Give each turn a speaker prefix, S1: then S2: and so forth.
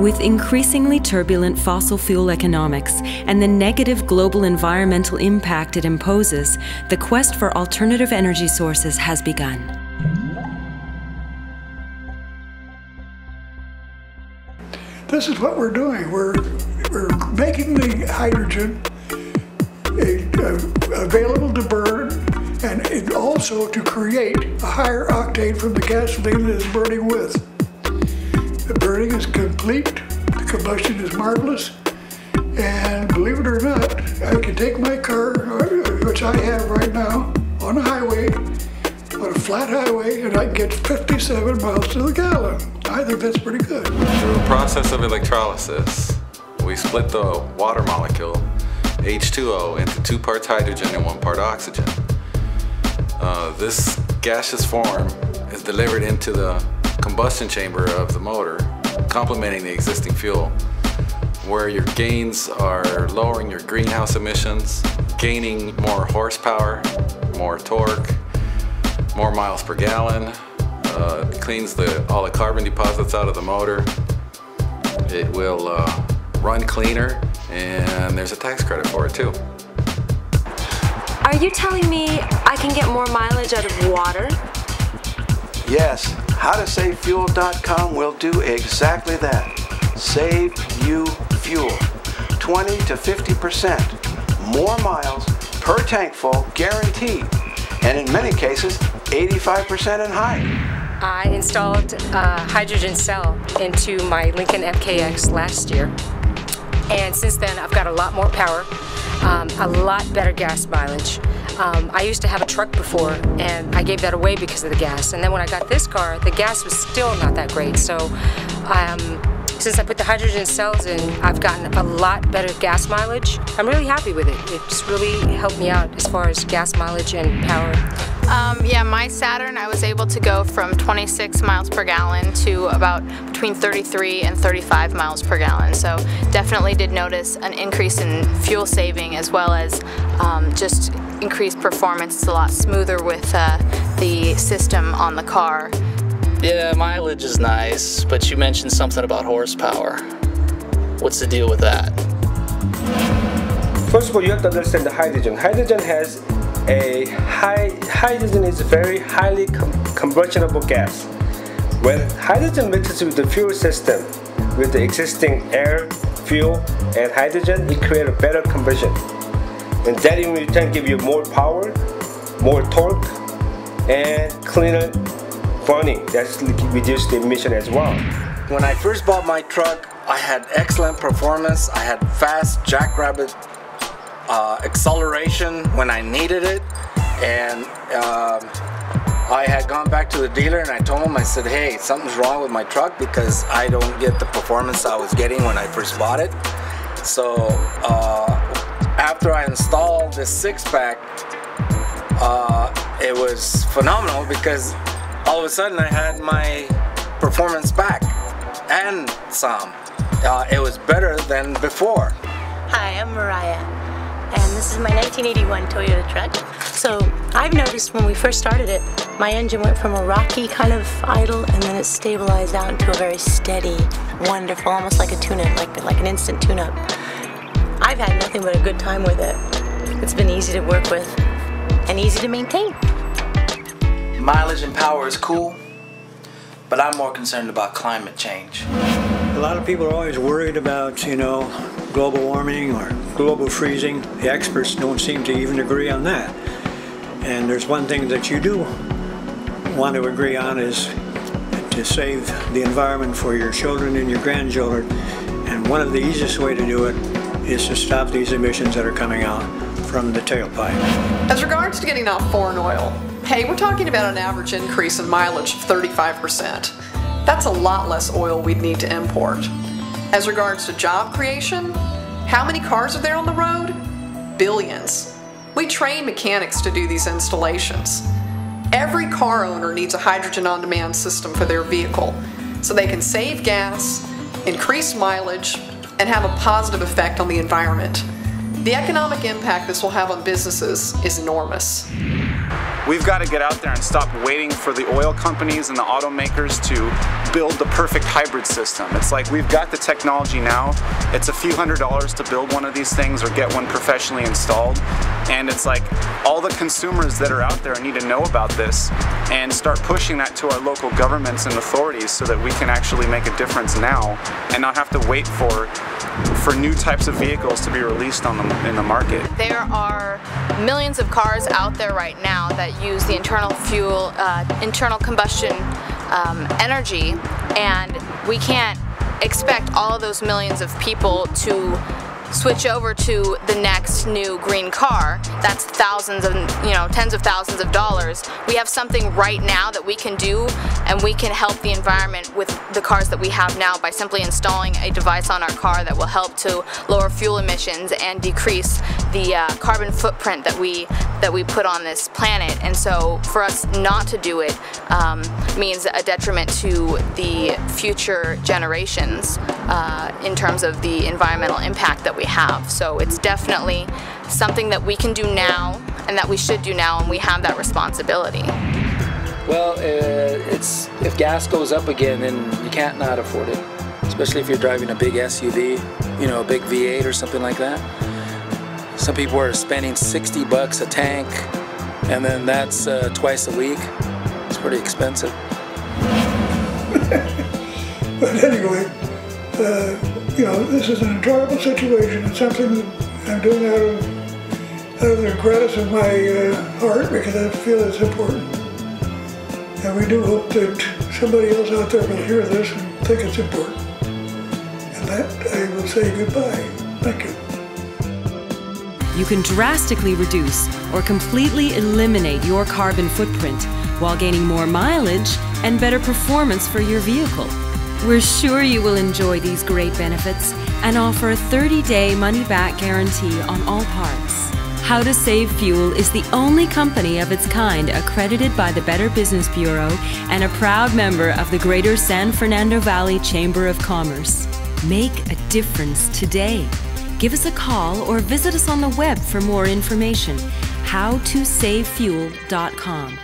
S1: With increasingly turbulent fossil fuel economics and the negative global environmental impact it imposes, the quest for alternative energy sources has begun.
S2: This is what we're doing. We're making the hydrogen available to burn, and also to create a higher octane from the gasoline that it's burning with. The burning is complete, the combustion is marvelous, and believe it or not, I can take my car, which I have right now, on a highway, on a flat highway, and I can get 57 miles to the gallon. I think that's pretty good.
S3: Through a process of electrolysis, we split the water molecule, H2O, into 2 parts hydrogen and 1 part oxygen. This gaseous form is delivered into the combustion chamber of the motor, complementing the existing fuel, where your gains are lowering your greenhouse emissions, gaining more horsepower, more torque, more miles per gallon. It cleans all the carbon deposits out of the motor. It will run cleaner, and there's a tax credit for it too.
S4: Are you telling me I can get more mileage out of water?
S5: Yes, howtosavefuel.com will do exactly that. Save you fuel. 20 to 50% more miles per tank full guaranteed, and in many cases 85% and higher.
S4: I installed a hydrogen cell into my Lincoln MKX last year, and since then I've got a lot more power, a lot better gas mileage. I used to have a truck before, and I gave that away because of the gas, and then when I got this car, the gas was still not that great. So since I put the hydrogen cells in, I've gotten a lot better gas mileage. I'm really happy with it. It's really helped me out as far as gas mileage and power.
S6: Yeah, my Saturn, I was able to go from 26 miles per gallon to about between 33 and 35 miles per gallon. So definitely did notice an increase in fuel saving, as well as just increased performance. It's a lot smoother with the system on the car.
S7: Yeah, mileage is nice, but you mentioned something about horsepower. What's the deal with that?
S8: First of all, you have to understand the hydrogen. Hydrogen is a very highly combustible gas. When hydrogen mixes with the fuel system, with the existing air, fuel, and hydrogen, it creates a better combustion. And that in return give you more power, more torque, and cleaner burning. That's reduce the emission as well.
S9: When I first bought my truck, I had excellent performance. I had fast jackrabbit acceleration when I needed it, and I had gone back to the dealer and I told him, I said, hey, something's wrong with my truck because I don't get the performance I was getting when I first bought it. So after I installed this 6-pack, it was phenomenal because all of a sudden I had my performance back and some. It was better than before.
S10: Hi, I'm Mariah, and this is my 1981 Toyota truck. So I've noticed when we first started it, my engine went from a rocky kind of idle, and then it stabilized out into a very steady, wonderful, almost like a tune-up, like an instant tune-up. I've had nothing but a good time with it. It's been easy to work with and easy to maintain.
S11: Mileage and power is cool, but I'm more concerned about climate change.
S12: A lot of people are always worried about, global warming or global freezing. The experts don't seem to even agree on that. And there's one thing that you do want to agree on is to save the environment for your children and your grandchildren. And one of the easiest way to do it is to stop these emissions that are coming out from the tailpipe.
S13: As regards to getting off foreign oil, hey, we're talking about an average increase in mileage of 35%. That's a lot less oil we'd need to import. As regards to job creation, how many cars are there on the road? Billions. We train mechanics to do these installations. Every car owner needs a hydrogen on-demand system for their vehicle so they can save gas, increase mileage, and have a positive effect on the environment. The economic impact this will have on businesses is enormous.
S14: We've got to get out there and stop waiting for the oil companies and the automakers to build the perfect hybrid system. It's like we've got the technology now. It's a few $100s to build one of these things or get one professionally installed. And it's like all the consumers that are out there need to know about this and start pushing that to our local governments and authorities so that we can actually make a difference now and not have to wait for new types of vehicles to be released in the market.
S6: There are millions of cars out there right now that use the internal fuel, internal combustion energy, and we can't expect all of those millions of people to switch over to the next new green car. That's thousands of, tens of thousands of dollars. We have something right now that we can do, and we can help the environment with the cars that we have now by simply installing a device on our car that will help to lower fuel emissions and decrease the carbon footprint that we put on this planet. And so for us not to do it means a detriment to the future generations in terms of the environmental impact that we have. So it's definitely something that we can do now and that we should do now, and we have that responsibility.
S7: Well, if gas goes up again, then you can't not afford it, especially if you're driving a big SUV, a big V8 or something like that. Some people are spending $60 a tank, and then that's twice a week. It's pretty expensive.
S2: But anyway, this is an enjoyable situation. It's something that I'm doing out of the gratis of my heart because I feel it's important. And we do hope that somebody else out there will hear this and think it's important. And that I will say goodbye. Thank you.
S1: You can drastically reduce or completely eliminate your carbon footprint while gaining more mileage and better performance for your vehicle. We're sure you will enjoy these great benefits and offer a 30-day money-back guarantee on all parts. How to Save Fuel is the only company of its kind accredited by the Better Business Bureau and a proud member of the Greater San Fernando Valley Chamber of Commerce. Make a difference today. Give us a call or visit us on the web for more information. HowToSaveFuel.com.